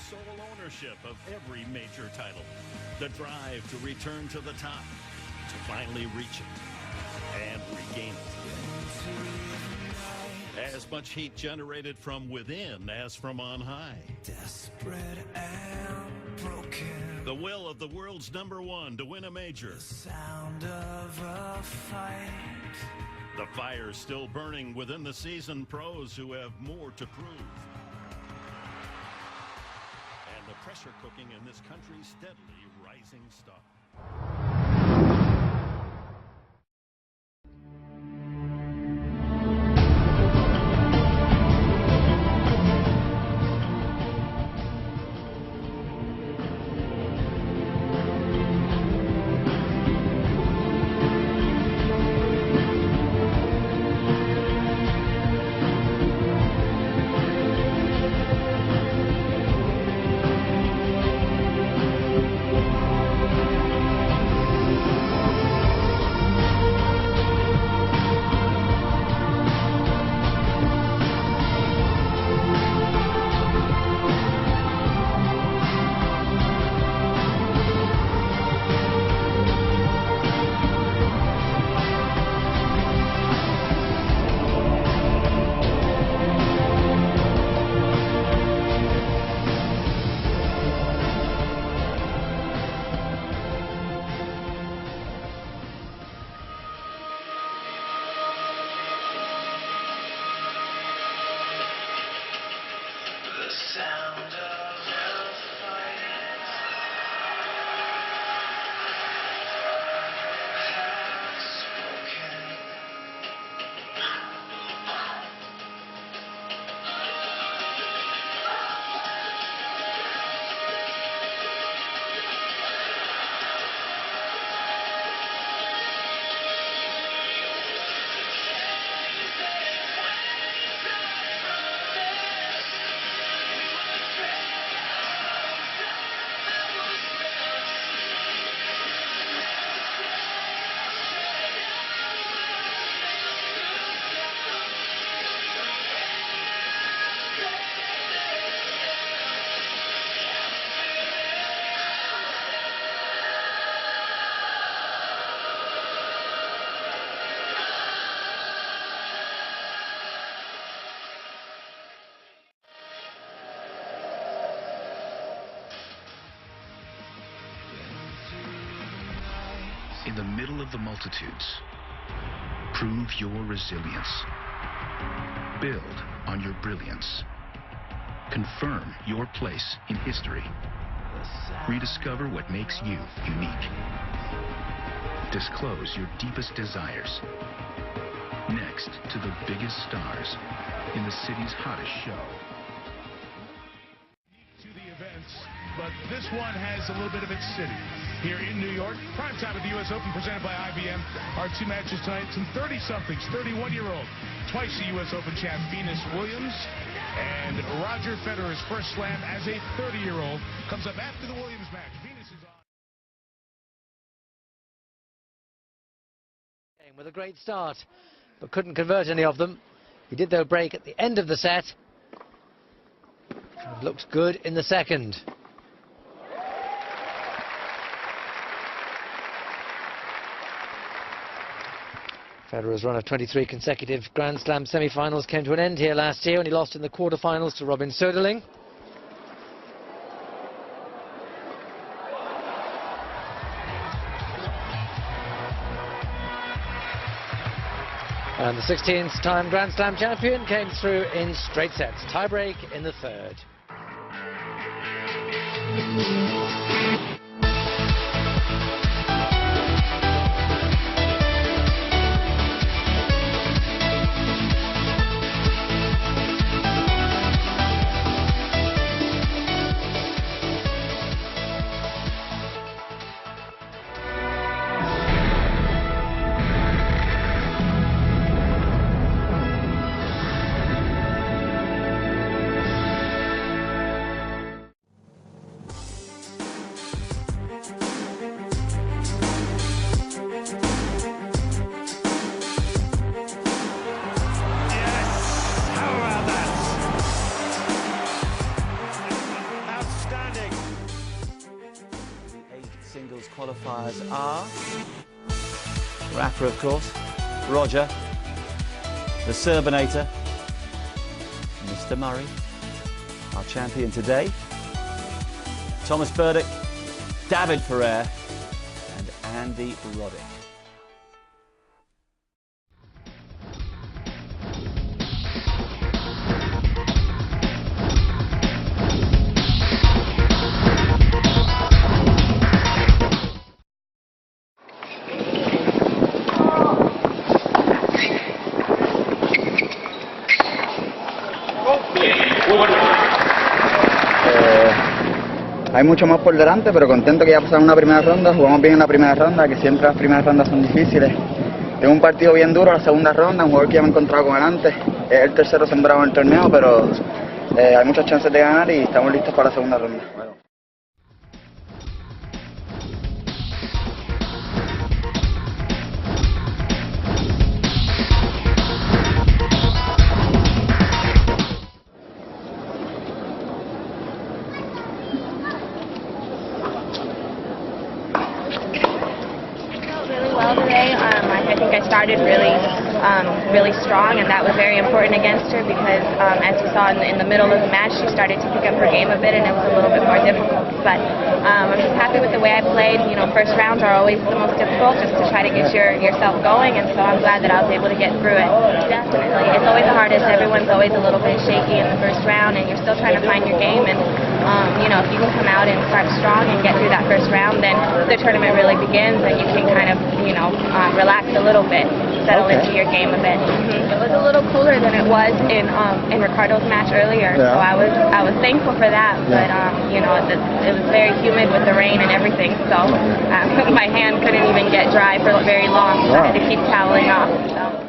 sole ownership of every major title. The drive to return to the top, to finally reach it and regain it. As much heat generated from within as from on high. Desperate and broken. The will of the world's #1 to win a major. The sound of a fight. The fire still burning within the seasoned pros who have more to prove. And the pressure cooking in this country's steadily rising star. In the middle of the multitudes, prove your resilience. Build on your brilliance. Confirm your place in history. Rediscover what makes you unique. Disclose your deepest desires. Next to the biggest stars in the city's hottest show. To the events, but this one has a little bit of its city. Here in New York, prime time of the U.S. Open presented by IBM. Our two matches tonight, some 30-somethings, 31-year-old, twice the U.S. Open champ Venus Williams, and Roger Federer's first slam as a 30-year-old comes up after the Williams match. Venus is on. With a great start, but couldn't convert any of them. He did, though, break at the end of the set. And looked good in the second. Federer's run of 23 consecutive Grand Slam semi-finals came to an end here last year when he lost in the quarter-finals to Robin Söderling. And the 16th time Grand Slam champion came through in straight sets. Tie-break in the third. qualifiers are Rafa, of course, Roger, the Serbinator, Mr. Murray, our champion today, Thomas Burdick, David Ferrer, and Andy Roddick. Hay mucho más por delante, pero contento que ya pasamos una primera ronda. Jugamos bien en la primera ronda, que siempre las primeras rondas son difíciles. Tengo un partido bien duro la segunda ronda, un jugador que ya me he encontrado con él antes. Es el tercero sembrado en el torneo, pero hay muchas chances de ganar y estamos listos para la segunda ronda. Well today. I think I started really strong, and that was very important against her because, as you saw in the middle of the match, she started to pick up her game a bit, and it was a little bit more difficult. But I'm just happy with the way I played. You know, first rounds are always the most difficult, just to try to get yourself going, and so I'm glad that I was able to get through it. Definitely, it's always the hardest. Everyone's always a little bit shaky in the first round, and you're still trying to find your game. And you know, if you can come out and start strong and get through that first round, then the tournament really begins, and you can kind of, you know, relax a little bit, settle into your game a bit. It was a little cooler than it was in Ricardo's match earlier, so I was thankful for that. But you know, it was very humid with the rain and everything, so my hand couldn't even get dry for very long, so I had to keep toweling off. So.